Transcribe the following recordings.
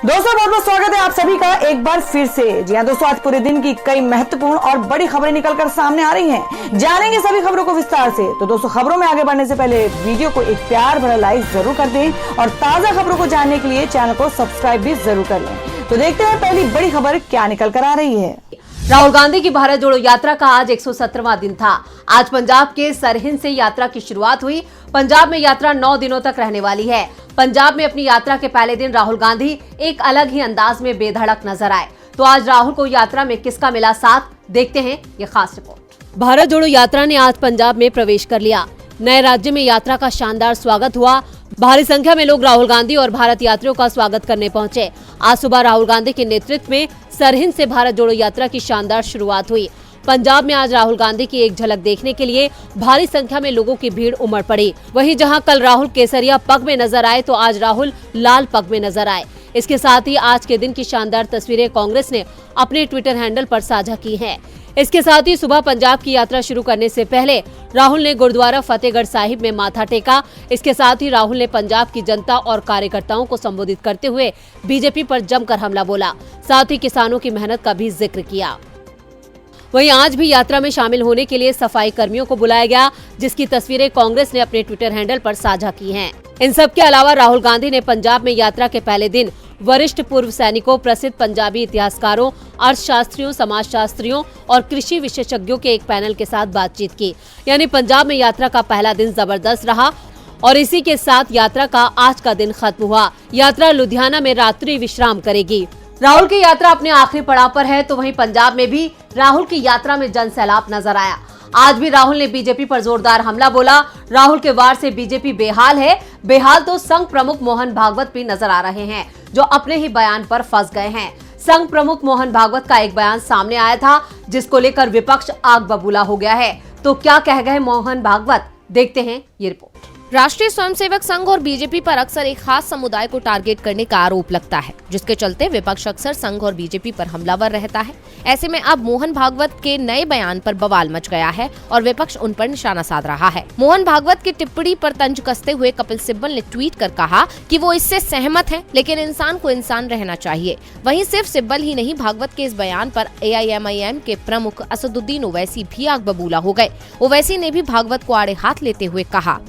दोस्तों बहुत बहुत स्वागत है आप सभी का एक बार फिर से। जी हाँ दोस्तों, आज पूरे दिन की कई महत्वपूर्ण और बड़ी खबरें निकलकर सामने आ रही हैं। जानेंगे सभी खबरों को विस्तार से। तो दोस्तों खबरों में आगे बढ़ने से पहले वीडियो को एक प्यार भरा लाइक जरूर कर दें और ताजा खबरों को जानने के लिए चैनल को सब्सक्राइब भी जरूर कर लें। तो देखते हैं पहली बड़ी खबर क्या निकल कर आ रही है। राहुल गांधी की भारत जोड़ो यात्रा का आज 117वां दिन था। आज पंजाब के सरहिंद से यात्रा की शुरुआत हुई। पंजाब में यात्रा 9 दिनों तक रहने वाली है। पंजाब में अपनी यात्रा के पहले दिन राहुल गांधी एक अलग ही अंदाज में बेधड़क नजर आए। तो आज राहुल को यात्रा में किसका मिला साथ, देखते हैं ये खास रिपोर्ट। भारत जोड़ो यात्रा ने आज पंजाब में प्रवेश कर लिया। नए राज्य में यात्रा का शानदार स्वागत हुआ। भारी संख्या में लोग राहुल गांधी और भारत यात्रियों का स्वागत करने पहुंचे। आज सुबह राहुल गांधी के नेतृत्व में सरहिंद से भारत जोड़ो यात्रा की शानदार शुरुआत हुई। पंजाब में आज राहुल गांधी की एक झलक देखने के लिए भारी संख्या में लोगों की भीड़ उमड़ पड़ी। वहीं जहां कल राहुल केसरिया पग में नजर आए तो आज राहुल लाल पग में नजर आए। इसके साथ ही आज के दिन की शानदार तस्वीरें कांग्रेस ने अपने ट्विटर हैंडल पर साझा की हैं। इसके साथ ही सुबह पंजाब की यात्रा शुरू करने से पहले राहुल ने गुरुद्वारा फतेहगढ़ साहिब में माथा टेका। इसके साथ ही राहुल ने पंजाब की जनता और कार्यकर्ताओं को संबोधित करते हुए बीजेपी पर जमकर हमला बोला। साथ ही किसानों की मेहनत का भी जिक्र किया। वहीं आज भी यात्रा में शामिल होने के लिए सफाई कर्मियों को बुलाया गया, जिसकी तस्वीरें कांग्रेस ने अपने ट्विटर हैंडल पर साझा की हैं। इन सब के अलावा राहुल गांधी ने पंजाब में यात्रा के पहले दिन वरिष्ठ पूर्व सैनिकों, प्रसिद्ध पंजाबी इतिहासकारों, अर्थशास्त्रियों, समाजशास्त्रियों और कृषि विशेषज्ञों के एक पैनल के साथ बातचीत की। यानी पंजाब में यात्रा का पहला दिन जबरदस्त रहा और इसी के साथ यात्रा का आज का दिन खत्म हुआ। यात्रा लुधियाना में रात्रि विश्राम करेगी। राहुल की यात्रा अपने आखिरी पड़ाव पर है, तो वहीं पंजाब में भी राहुल की यात्रा में जनसैलाब नजर आया। आज भी राहुल ने बीजेपी पर जोरदार हमला बोला। राहुल के वार से बीजेपी बेहाल है। बेहाल तो संघ प्रमुख मोहन भागवत भी नजर आ रहे हैं, जो अपने ही बयान पर फंस गए हैं। संघ प्रमुख मोहन भागवत का एक बयान सामने आया था, जिसको लेकर विपक्ष आग बबूला हो गया है। तो क्या कह गए मोहन भागवत, देखते हैं ये रिपोर्ट। राष्ट्रीय स्वयंसेवक संघ और बीजेपी पर अक्सर एक खास समुदाय को टारगेट करने का आरोप लगता है, जिसके चलते विपक्ष अक्सर संघ और बीजेपी पर हमलावर रहता है। ऐसे में अब मोहन भागवत के नए बयान पर बवाल मच गया है और विपक्ष उन पर निशाना साध रहा है। मोहन भागवत की टिप्पणी पर तंज कसते हुए कपिल सिब्बल ने ट्वीट कर कहा कि वो इससे सहमत हैं, लेकिन इंसान को इंसान रहना चाहिए। वहीं सिर्फ सिब्बल ही नहीं, भागवत के इस बयान पर AIMIM के प्रमुख असदुद्दीन ओवैसी भी आग बबूला हो गए। ओवैसी ने भी भागवत को आड़े हाथ लेते हुए कहा,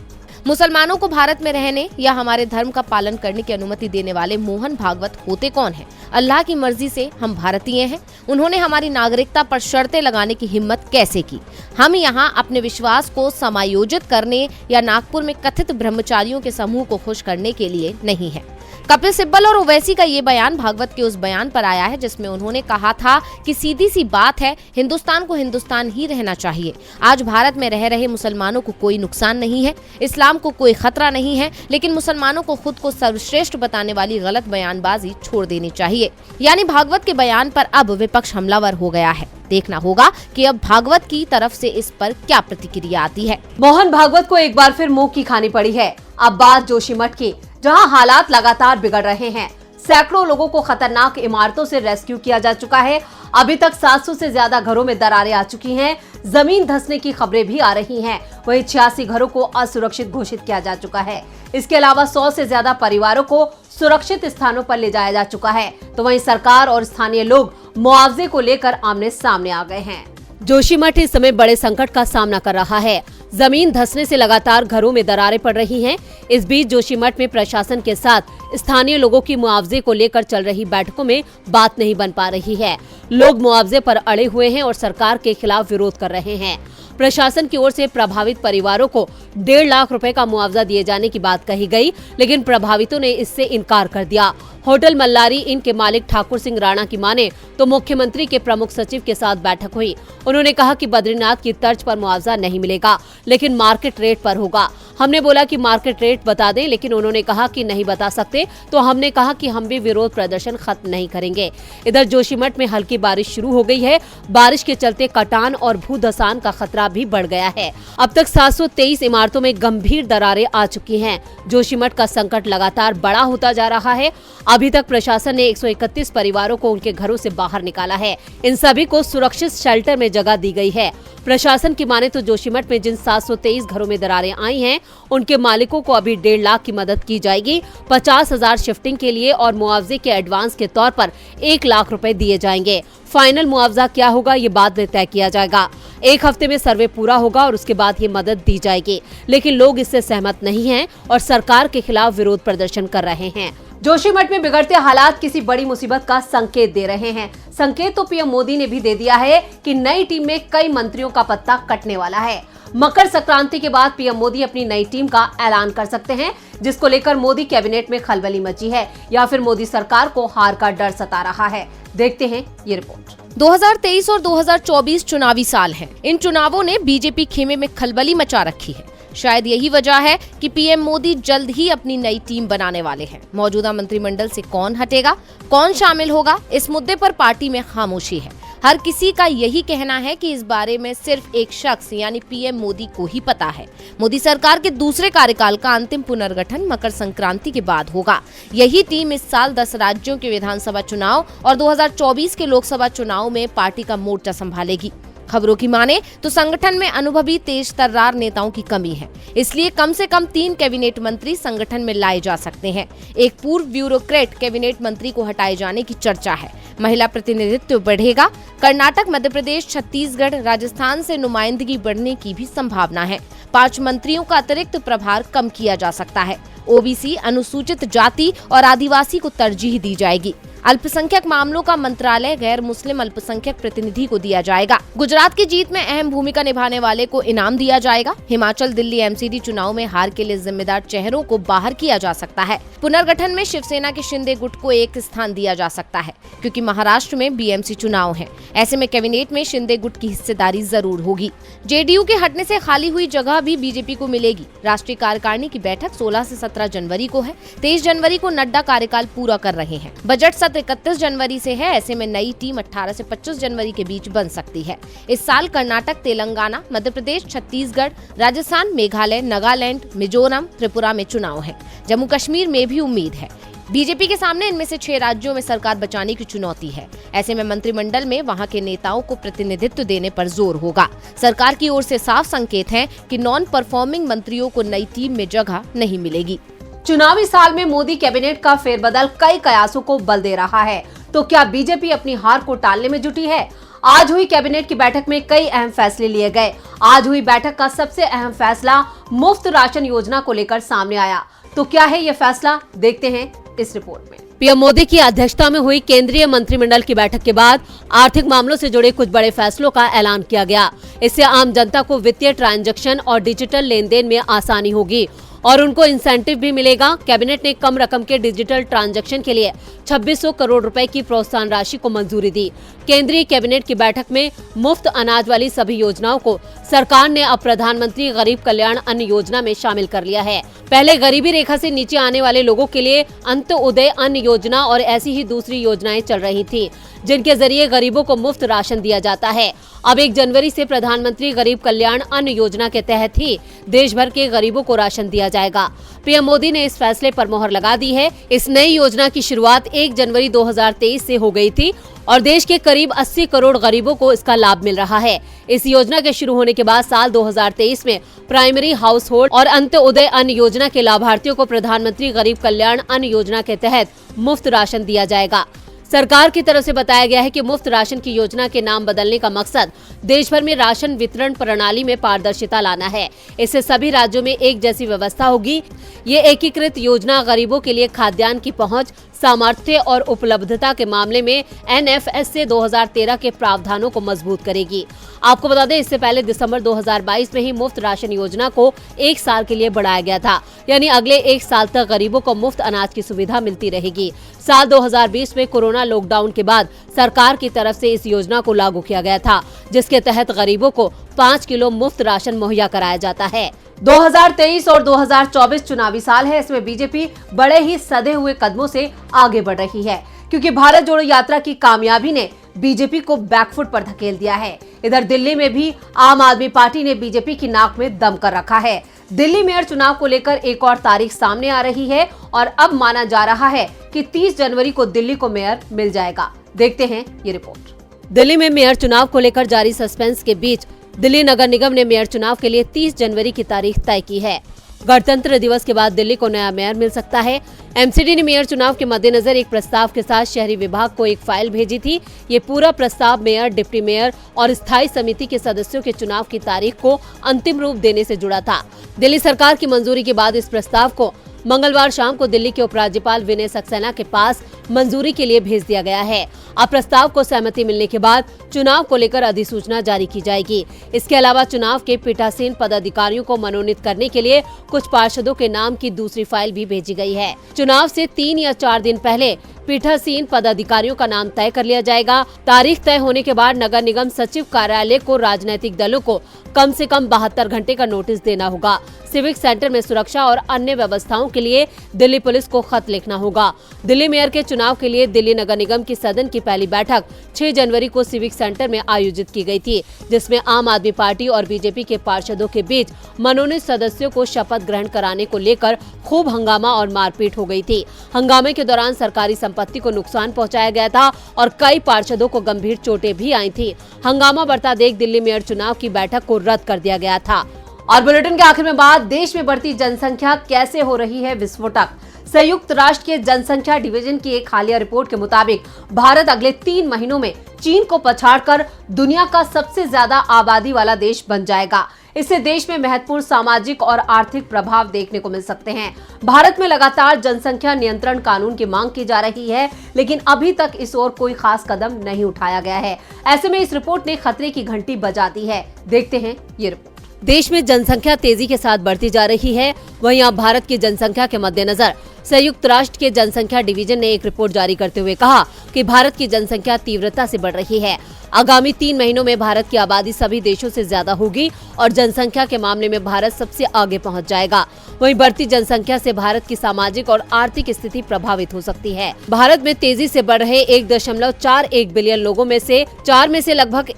मुसलमानों को भारत में रहने या हमारे धर्म का पालन करने की अनुमति देने वाले मोहन भागवत होते कौन हैं? अल्लाह की मर्जी से हम भारतीय हैं। उन्होंने हमारी नागरिकता पर शर्तें लगाने की हिम्मत कैसे की? हम यहाँ अपने विश्वास को समायोजित करने या नागपुर में कथित ब्रह्मचारियों के समूह को खुश करने के लिए नहीं है। कपिल सिब्बल और ओवैसी का ये बयान भागवत के उस बयान पर आया है, जिसमें उन्होंने कहा था कि सीधी सी बात है, हिंदुस्तान को हिंदुस्तान ही रहना चाहिए। आज भारत में रह रहे मुसलमानों को कोई नुकसान नहीं है, इस्लाम को कोई खतरा नहीं है, लेकिन मुसलमानों को खुद को सर्वश्रेष्ठ बताने वाली गलत बयानबाजी छोड़ देनी चाहिए। यानी भागवत के बयान पर अब विपक्ष हमलावर हो गया है। देखना होगा कि अब भागवत की तरफ से इस पर क्या प्रतिक्रिया आती है। मोहन भागवत को एक बार फिर मुंह की खानी पड़ी है। अब बात जोशीमठ की, जहां हालात लगातार बिगड़ रहे हैं। सैकड़ों लोगों को खतरनाक इमारतों से रेस्क्यू किया जा चुका है। अभी तक 700 से ज्यादा घरों में दरारें आ चुकी हैं। जमीन धंसने की खबरें भी आ रही हैं। वहीं 86 घरों को असुरक्षित घोषित किया जा चुका है। इसके अलावा 100 से ज्यादा परिवारों को सुरक्षित स्थानों पर ले जाया जा चुका है। तो वहीं सरकार और स्थानीय लोग मुआवजे को लेकर आमने सामने आ गए हैं। जोशीमठ इस समय बड़े संकट का सामना कर रहा है। जमीन धंसने से लगातार घरों में दरारें पड़ रही हैं। इस बीच जोशीमठ में प्रशासन के साथ स्थानीय लोगों की मुआवजे को लेकर चल रही बैठकों में बात नहीं बन पा रही है। लोग मुआवजे पर अड़े हुए हैं और सरकार के खिलाफ विरोध कर रहे हैं। प्रशासन की ओर से प्रभावित परिवारों को 1.5 लाख रुपए का मुआवजा दिए जाने की बात कही गई, लेकिन प्रभावितों ने इससे इनकार कर दिया। होटल मल्लारी इन के मालिक ठाकुर सिंह राणा की माने तो मुख्यमंत्री के प्रमुख सचिव के साथ बैठक हुई। उन्होंने कहा कि बद्रीनाथ की तर्ज पर मुआवजा नहीं मिलेगा, लेकिन मार्केट रेट पर होगा। हमने बोला कि मार्केट रेट बता दें, लेकिन उन्होंने कहा कि नहीं बता सकते। तो हमने कहा कि हम भी विरोध प्रदर्शन खत्म नहीं करेंगे। इधर जोशीमठ में हल्की बारिश शुरू हो गई है। बारिश के चलते कटान और भूधसान का खतरा भी बढ़ गया है। अब तक 723 इमारतों में गंभीर दरारें आ चुकी हैं। जोशीमठ का संकट लगातार बड़ा होता जा रहा है। अभी तक प्रशासन ने 131 परिवारों को उनके घरों से बाहर निकाला है। इन सभी को सुरक्षित शेल्टर में जगह दी गई है। प्रशासन की माने तो जोशीमठ में जिन 723 घरों में दरारें आई हैं, उनके मालिकों को अभी 1.5 लाख की मदद की जाएगी। 50 50,000 शिफ्टिंग के लिए और मुआवजे के एडवांस के तौर पर 1 लाख रुपए दिए जाएंगे। फाइनल मुआवजा क्या होगा ये बाद में तय किया जाएगा। 1 हफ्ते में सर्वे पूरा होगा और उसके बाद ये मदद दी जाएगी, लेकिन लोग इससे सहमत नहीं हैं और सरकार के खिलाफ विरोध प्रदर्शन कर रहे हैं। जोशीमठ में बिगड़ते हालात किसी बड़ी मुसीबत का संकेत दे रहे हैं। संकेत तो पीएम मोदी ने भी दे दिया है कि नई टीम में कई मंत्रियों का पत्ता कटने वाला है। मकर संक्रांति के बाद पीएम मोदी अपनी नई टीम का ऐलान कर सकते हैं, जिसको लेकर मोदी कैबिनेट में खलबली मची है या फिर मोदी सरकार को हार का डर सता रहा है। देखते हैं ये रिपोर्ट। 2023 और 2024 चुनावी साल हैं। इन चुनावों ने बीजेपी खेमे में खलबली मचा रखी है। शायद यही वजह है कि पीएम मोदी जल्द ही अपनी नई टीम बनाने वाले हैं। मौजूदा मंत्रिमंडल से कौन हटेगा, कौन शामिल होगा, इस मुद्दे पर पार्टी में खामोशी है। हर किसी का यही कहना है कि इस बारे में सिर्फ एक शख्स यानी पीएम मोदी को ही पता है। मोदी सरकार के दूसरे कार्यकाल का अंतिम पुनर्गठन मकर संक्रांति के बाद होगा। यही टीम इस साल 10 राज्यों के विधानसभा चुनाव और 2024 के लोकसभा चुनाव में पार्टी का मोर्चा संभालेगी। खबरों की माने तो संगठन में अनुभवी तेज तर्रार नेताओं की कमी है, इसलिए कम से कम 3 कैबिनेट मंत्री संगठन में लाए जा सकते हैं। एक पूर्व ब्यूरोक्रेट कैबिनेट मंत्री को हटाए जाने की चर्चा है। महिला प्रतिनिधित्व बढ़ेगा। कर्नाटक, मध्य प्रदेश, छत्तीसगढ़, राजस्थान से नुमाइंदगी बढ़ने की भी संभावना है। 5 मंत्रियों का अतिरिक्त प्रभार कम किया जा सकता है। ओबीसी, अनुसूचित जाति और आदिवासी को तरजीह दी जाएगी। अल्पसंख्यक मामलों का मंत्रालय गैर मुस्लिम अल्पसंख्यक प्रतिनिधि को दिया जाएगा। गुजरात की जीत में अहम भूमिका निभाने वाले को इनाम दिया जाएगा। हिमाचल, दिल्ली एमसीडी चुनाव में हार के लिए जिम्मेदार चेहरों को बाहर किया जा सकता है। पुनर्गठन में शिवसेना के शिंदे गुट को एक स्थान दिया जा सकता है, क्योंकि महाराष्ट्र में बीएमसी चुनाव है। ऐसे में कैबिनेट में शिंदे गुट की हिस्सेदारी जरूर होगी। जेडीयू के हटने से खाली हुई जगह भी बीजेपी को मिलेगी। राष्ट्रीय कार्यकारिणी की बैठक 16 से 17 जनवरी को है। 23 जनवरी को नड्डा कार्यकाल पूरा कर रहे हैं। बजट सत्र 31 जनवरी से है। ऐसे में नई टीम 18 से 25 जनवरी के बीच बन सकती है। इस साल कर्नाटक, तेलंगाना, मध्य प्रदेश, छत्तीसगढ़, राजस्थान, मेघालय, नागालैंड, मिजोरम, त्रिपुरा में चुनाव है। जम्मू कश्मीर में भी उम्मीद है। बीजेपी के सामने इनमें से 6 राज्यों में सरकार बचाने की चुनौती है। ऐसे में मंत्रिमंडल में वहां के नेताओं को प्रतिनिधित्व देने पर जोर होगा। सरकार की ओर से साफ संकेत है कि नॉन परफॉर्मिंग मंत्रियों को नई टीम में जगह नहीं मिलेगी। चुनावी साल में मोदी कैबिनेट का फेरबदल कई कयासों को बल दे रहा है, तो क्या बीजेपी अपनी हार को टालने में जुटी है? आज हुई कैबिनेट की बैठक में कई अहम फैसले लिए गए। आज हुई बैठक का सबसे अहम फैसला मुफ्त राशन योजना को लेकर सामने आया। तो क्या है ये फैसला, देखते हैं इस रिपोर्ट में। पीएम मोदी की अध्यक्षता में हुई केंद्रीय मंत्रिमंडल की बैठक के बाद आर्थिक मामलों से जुड़े कुछ बड़े फैसलों का ऐलान किया गया। इससे आम जनता को वित्तीय ट्रांजैक्शन और डिजिटल लेन देन में आसानी होगी और उनको इंसेंटिव भी मिलेगा। कैबिनेट ने कम रकम के डिजिटल ट्रांजैक्शन के लिए 2600 करोड़ रुपए की प्रोत्साहन राशि को मंजूरी दी। केंद्रीय कैबिनेट की बैठक में मुफ्त अनाज वाली सभी योजनाओं को सरकार ने अब प्रधानमंत्री गरीब कल्याण अन्न योजना में शामिल कर लिया है। पहले गरीबी रेखा से नीचे आने वाले लोगों के लिए अंत्योदय अन्न योजना और ऐसी ही दूसरी योजनाएं चल रही थी, जिनके जरिए गरीबों को मुफ्त राशन दिया जाता है। अब 1 जनवरी से प्रधानमंत्री गरीब कल्याण अन्न योजना के तहत ही देश भर के गरीबों को राशन दिया जाएगा। पीएम मोदी ने इस फैसले पर मोहर लगा दी है। इस नई योजना की शुरुआत 1 जनवरी 2023 से हो गई थी और देश के करीब 80 करोड़ गरीबों को इसका लाभ मिल रहा है। इस योजना के शुरू होने के बाद साल 2023 में प्राइमरी हाउस होल्ड और अंत्योदय अन्न योजना के लाभार्थियों को प्रधानमंत्री गरीब कल्याण अन्न योजना के तहत मुफ्त राशन दिया जाएगा। सरकार की तरफ से बताया गया है कि मुफ्त राशन की योजना के नाम बदलने का मकसद देश भर में राशन वितरण प्रणाली में पारदर्शिता लाना है। इससे सभी राज्यों में एक जैसी व्यवस्था होगी। ये एकीकृत योजना गरीबों के लिए खाद्यान्न की पहुंच, सामर्थ्य और उपलब्धता के मामले में एनएफएस से 2013 के प्रावधानों को मजबूत करेगी। आपको बता दें, इससे पहले दिसंबर 2022 में ही मुफ्त राशन योजना को 1 साल के लिए बढ़ाया गया था, यानी अगले 1 साल तक गरीबों को मुफ्त अनाज की सुविधा मिलती रहेगी। साल 2020 में कोरोना लॉकडाउन के बाद सरकार की तरफ से इस योजना को लागू किया गया था, जिसके तहत गरीबों को 5 किलो मुफ्त राशन मुहैया कराया जाता है। 2023 और 2024 चुनावी साल है। इसमें बीजेपी बड़े ही सधे हुए कदमों से आगे बढ़ रही है, क्योंकि भारत जोड़ो यात्रा की कामयाबी ने बीजेपी को बैकफुट पर धकेल दिया है। इधर दिल्ली में भी आम आदमी पार्टी ने बीजेपी की नाक में दम कर रखा है। दिल्ली मेयर चुनाव को लेकर एक और तारीख सामने आ रही है और अब माना जा रहा है कि 30 जनवरी को दिल्ली को मेयर मिल जाएगा। देखते हैं ये रिपोर्ट। दिल्ली में मेयर चुनाव को लेकर जारी सस्पेंस के बीच दिल्ली नगर निगम ने मेयर चुनाव के लिए 30 जनवरी की तारीख तय की है। गणतंत्र दिवस के बाद दिल्ली को नया मेयर मिल सकता है। एमसीडी ने मेयर चुनाव के मद्देनजर एक प्रस्ताव के साथ शहरी विभाग को एक फाइल भेजी थी। ये पूरा प्रस्ताव मेयर, डिप्टी मेयर और स्थायी समिति के सदस्यों के चुनाव की तारीख को अंतिम रूप देने से जुड़ा था। दिल्ली सरकार की मंजूरी के बाद इस प्रस्ताव को मंगलवार शाम को दिल्ली के उपराज्यपाल विनय सक्सेना के पास मंजूरी के लिए भेज दिया गया है। अब प्रस्ताव को सहमति मिलने के बाद चुनाव को लेकर अधिसूचना जारी की जाएगी। इसके अलावा चुनाव के पीठासीन पदाधिकारियों को मनोनीत करने के लिए कुछ पार्षदों के नाम की दूसरी फाइल भी भेजी गई है। चुनाव से 3 या 4 दिन पहले पीठासीन पदाधिकारियों का नाम तय कर लिया जाएगा। तारीख तय होने के बाद नगर निगम सचिव कार्यालय को राजनीतिक दलों को कम से कम 72 घंटे का नोटिस देना होगा। सिविक सेंटर में सुरक्षा और अन्य व्यवस्थाओं के लिए दिल्ली पुलिस को खत लिखना होगा। दिल्ली मेयर के चुनाव के लिए दिल्ली नगर निगम की सदन की पहली बैठक 6 जनवरी को सिविक सेंटर में आयोजित की गई थी, जिसमें आम आदमी पार्टी और बीजेपी के पार्षदों के बीच मनोनीत सदस्यों को शपथ ग्रहण कराने को लेकर खूब हंगामा और मारपीट हो गई थी। हंगामे के दौरान सरकारी संपत्ति को नुकसान पहुंचाया गया था और कई पार्षदों को गंभीर चोटें भी आई थी। हंगामा बढ़ता देख दिल्ली मेयर चुनाव की बैठक को रद्द कर दिया गया था। और बुलेटिन के आखिर में बात, देश में बढ़ती जनसंख्या कैसे हो रही है विस्फोटक। संयुक्त राष्ट्र के जनसंख्या डिवीजन की एक हालिया रिपोर्ट के मुताबिक भारत अगले 3 महीनों में चीन को पछाड़कर दुनिया का सबसे ज्यादा आबादी वाला देश बन जाएगा। इससे देश में महत्वपूर्ण सामाजिक और आर्थिक प्रभाव देखने को मिल सकते हैं। भारत में लगातार जनसंख्या नियंत्रण कानून की मांग की जा रही है, लेकिन अभी तक इस ओर कोई खास कदम नहीं उठाया गया है। ऐसे में इस रिपोर्ट ने खतरे की घंटी बजा दी है। देखते हैं ये रिपोर्ट। देश में जनसंख्या तेजी के साथ बढ़ती जा रही है। वहीं अब भारत की जनसंख्या के मद्देनजर संयुक्त राष्ट्र के जनसंख्या डिवीजन ने एक रिपोर्ट जारी करते हुए कहा कि भारत की जनसंख्या तीव्रता से बढ़ रही है। आगामी 3 महीनों में भारत की आबादी सभी देशों से ज्यादा होगी और जनसंख्या के मामले में भारत सबसे आगे पहुंच जाएगा। वहीं बढ़ती जनसंख्या से भारत की सामाजिक और आर्थिक स्थिति प्रभावित हो सकती है। भारत में तेजी से बढ़ रहे 1.41 बिलियन लोगों में से 4 में से लगभग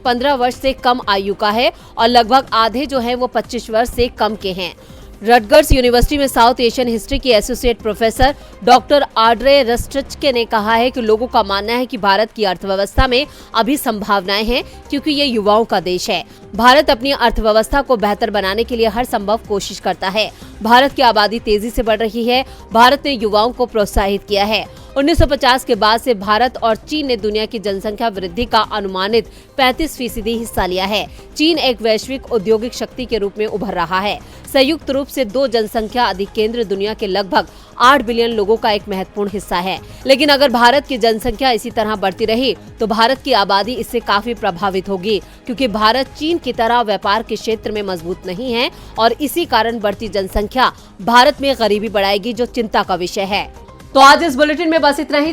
15 वर्ष से कम आयु का है और लगभग आधे जो है वो 25 वर्ष से कम के हैं। रटगर्स यूनिवर्सिटी में साउथ एशियन हिस्ट्री के एसोसिएट प्रोफेसर डॉक्टर आड्रे रस्ट्रिचके ने कहा है कि लोगों का मानना है कि भारत की अर्थव्यवस्था में अभी संभावनाएं हैं, क्योंकि ये युवाओं का देश है। भारत अपनी अर्थव्यवस्था को बेहतर बनाने के लिए हर संभव कोशिश करता है। भारत की आबादी तेजी से बढ़ रही है। भारत ने युवाओं को प्रोत्साहित किया है। 1950 के बाद से भारत और चीन ने दुनिया की जनसंख्या वृद्धि का अनुमानित 35% हिस्सा लिया है। चीन एक वैश्विक औद्योगिक शक्ति के रूप में उभर रहा है। संयुक्त रूप से 2 जनसंख्या अधिक केंद्र दुनिया के लगभग 8 बिलियन लोगों का एक महत्वपूर्ण हिस्सा है। लेकिन अगर भारत की जनसंख्या इसी तरह बढ़ती रही तो भारत की आबादी इससे काफी प्रभावित होगी, क्योंकि भारत चीन की तरह व्यापार के क्षेत्र में मजबूत नहीं है और इसी कारण बढ़ती जनसंख्या भारत में गरीबी बढ़ाएगी, जो चिंता का विषय है। तो आज इस बुलेटिन में बस इतना ही।